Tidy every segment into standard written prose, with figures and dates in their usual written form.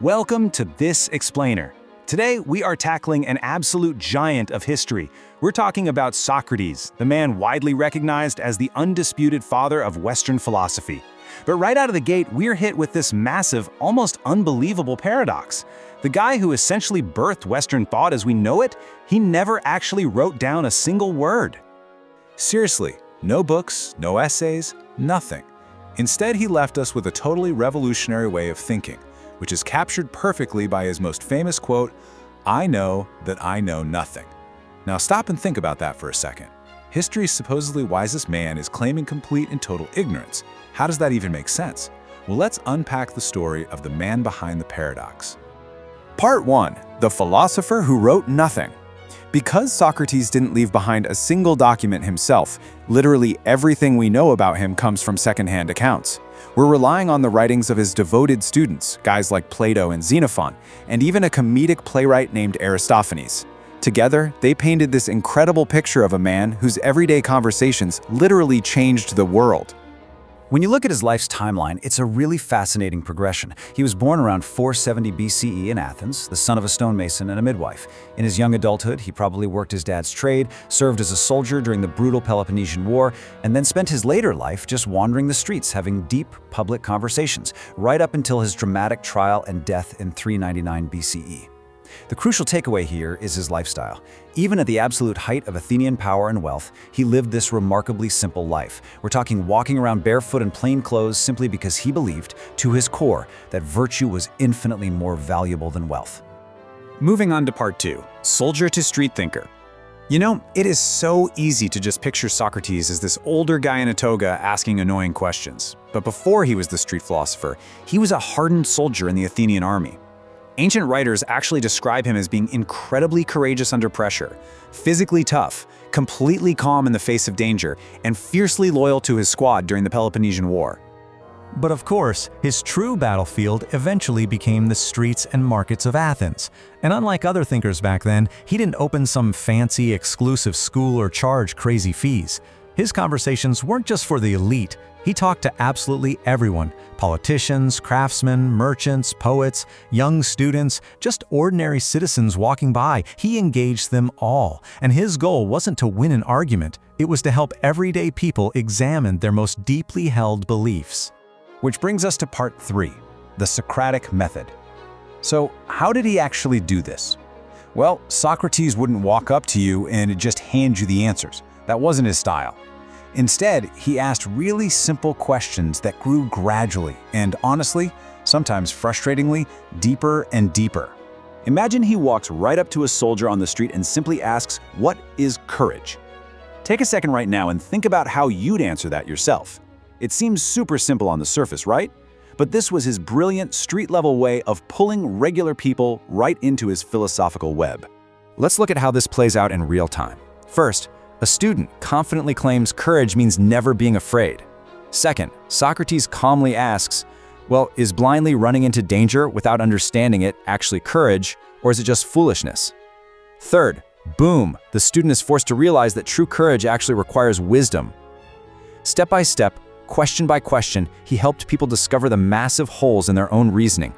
Welcome to This Explainer. Today, we are tackling an absolute giant of history. We're talking about Socrates, the man widely recognized as the undisputed father of Western philosophy. But right out of the gate, we're hit with this massive, almost unbelievable paradox. The guy who essentially birthed Western thought as we know it, he never actually wrote down a single word. Seriously, no books, no essays, nothing. Instead, he left us with a totally revolutionary way of thinking, which is captured perfectly by his most famous quote, "I know that I know nothing." Now stop and think about that for a second. History's supposedly wisest man is claiming complete and total ignorance. How does that even make sense? Well, let's unpack the story of the man behind the paradox. Part 1. The philosopher who wrote nothing. Because Socrates didn't leave behind a single document himself, literally everything we know about him comes from secondhand accounts. We're relying on the writings of his devoted students, guys like Plato and Xenophon, and even a comedic playwright named Aristophanes. Together, they painted this incredible picture of a man whose everyday conversations literally changed the world. When you look at his life's timeline, it's a really fascinating progression. He was born around 470 BCE in Athens, the son of a stonemason and a midwife. In his young adulthood, he probably worked his dad's trade, served as a soldier during the brutal Peloponnesian War, and then spent his later life just wandering the streets, having deep public conversations, right up until his dramatic trial and death in 399 BCE. The crucial takeaway here is his lifestyle. Even at the absolute height of Athenian power and wealth, he lived this remarkably simple life. We're talking walking around barefoot in plain clothes simply because he believed, to his core, that virtue was infinitely more valuable than wealth. Moving on to part 2, soldier to street thinker. You know, it is so easy to just picture Socrates as this older guy in a toga asking annoying questions. But before he was the street philosopher, he was a hardened soldier in the Athenian army. Ancient writers actually describe him as being incredibly courageous under pressure, physically tough, completely calm in the face of danger, and fiercely loyal to his squad during the Peloponnesian War. But of course, his true battlefield eventually became the streets and markets of Athens. And unlike other thinkers back then, he didn't open some fancy, exclusive school or charge crazy fees. His conversations weren't just for the elite. He talked to absolutely everyone: politicians, craftsmen, merchants, poets, young students, just ordinary citizens walking by. He engaged them all, and his goal wasn't to win an argument, it was to help everyday people examine their most deeply held beliefs. Which brings us to part 3, the Socratic method. So, how did he actually do this? Well, Socrates wouldn't walk up to you and just hand you the answers. That wasn't his style. Instead, he asked really simple questions that grew gradually and, honestly, sometimes frustratingly, deeper and deeper. Imagine he walks right up to a soldier on the street and simply asks, "What is courage?" Take a second right now and think about how you'd answer that yourself. It seems super simple on the surface, right? But this was his brilliant street-level way of pulling regular people right into his philosophical web. Let's look at how this plays out in real time. First, a student confidently claims courage means never being afraid. Second, Socrates calmly asks, well, is blindly running into danger without understanding it actually courage, or is it just foolishness? Third, boom, the student is forced to realize that true courage actually requires wisdom. Step by step, question by question, he helped people discover the massive holes in their own reasoning.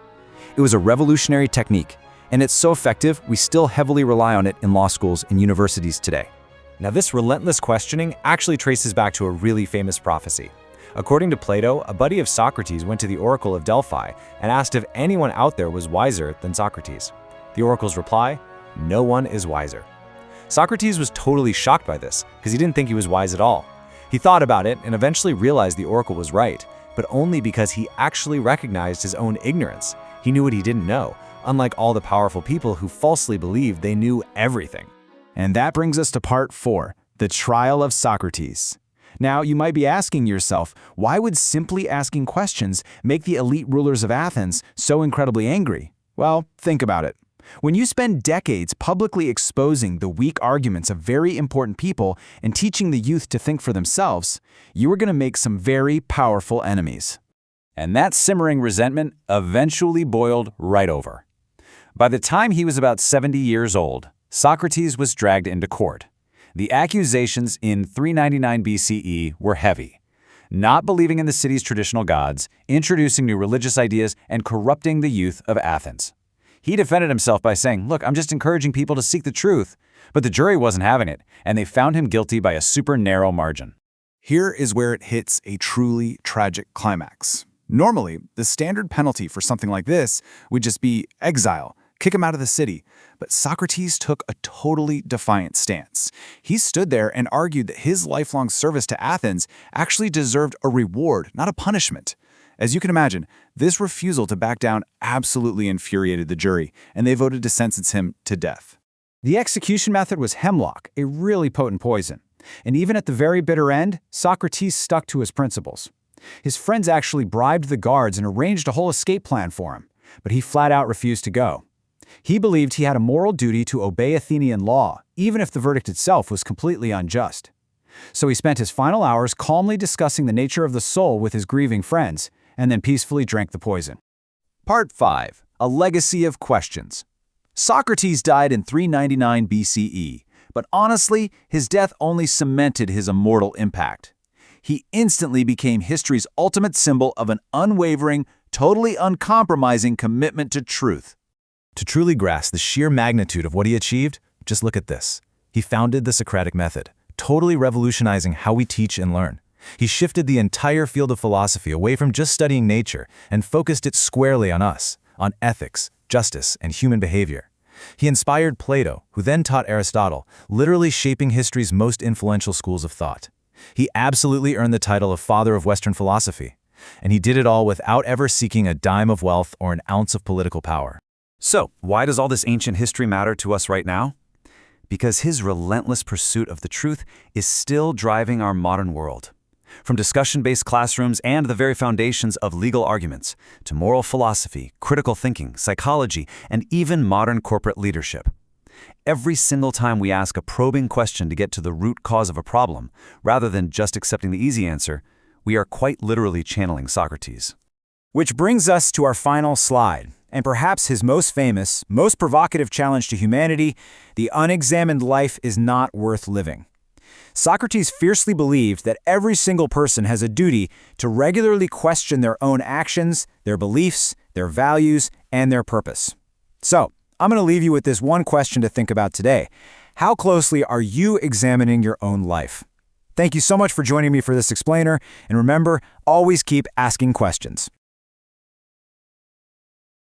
It was a revolutionary technique, and it's so effective we still heavily rely on it in law schools and universities today. Now, this relentless questioning actually traces back to a really famous prophecy. According to Plato, a buddy of Socrates went to the oracle of Delphi and asked if anyone out there was wiser than Socrates. The oracle's reply, "No one is wiser." Socrates was totally shocked by this because he didn't think he was wise at all. He thought about it and eventually realized the oracle was right, but only because he actually recognized his own ignorance. He knew what he didn't know, unlike all the powerful people who falsely believed they knew everything. And that brings us to part 4, the trial of Socrates. Now, you might be asking yourself, why would simply asking questions make the elite rulers of Athens so incredibly angry? Well, think about it. When you spend decades publicly exposing the weak arguments of very important people and teaching the youth to think for themselves, you are going to make some very powerful enemies. And that simmering resentment eventually boiled right over. By the time he was about 70 years old, Socrates was dragged into court. The accusations in 399 BCE were heavy. not believing in the city's traditional gods, introducing new religious ideas, and corrupting the youth of Athens. He defended himself by saying, "Look, I'm just encouraging people to seek the truth." But the jury wasn't having it, and they found him guilty by a super narrow margin. Here is where it hits a truly tragic climax. Normally, the standard penalty for something like this would just be exile, kick him out of the city. But Socrates took a totally defiant stance. He stood there and argued that his lifelong service to Athens actually deserved a reward, not a punishment. As you can imagine, this refusal to back down absolutely infuriated the jury, and they voted to sentence him to death. The execution method was hemlock, a really potent poison. And even at the very bitter end, Socrates stuck to his principles. His friends actually bribed the guards and arranged a whole escape plan for him, but he flat out refused to go. He believed he had a moral duty to obey Athenian law, even if the verdict itself was completely unjust. So he spent his final hours calmly discussing the nature of the soul with his grieving friends, and then peacefully drank the poison. Part 5. A Legacy of Questions. Socrates died in 399 BCE, but honestly, his death only cemented his immortal impact. He instantly became history's ultimate symbol of an unwavering, totally uncompromising commitment to truth. To truly grasp the sheer magnitude of what he achieved, just look at this. He founded the Socratic method, totally revolutionizing how we teach and learn. He shifted the entire field of philosophy away from just studying nature and focused it squarely on us, on ethics, justice, and human behavior. He inspired Plato, who then taught Aristotle, literally shaping history's most influential schools of thought. He absolutely earned the title of Father of Western Philosophy, and he did it all without ever seeking a dime of wealth or an ounce of political power. So, why does all this ancient history matter to us right now? Because his relentless pursuit of the truth is still driving our modern world. From discussion-based classrooms and the very foundations of legal arguments, to moral philosophy, critical thinking, psychology, and even modern corporate leadership. Every single time we ask a probing question to get to the root cause of a problem, rather than just accepting the easy answer, we are quite literally channeling Socrates. Which brings us to our final slide, and perhaps his most famous, most provocative challenge to humanity: the unexamined life is not worth living. Socrates fiercely believed that every single person has a duty to regularly question their own actions, their beliefs, their values, and their purpose. So, I'm going to leave you with this one question to think about today. How closely are you examining your own life? Thank you so much for joining me for this explainer, and remember, always keep asking questions.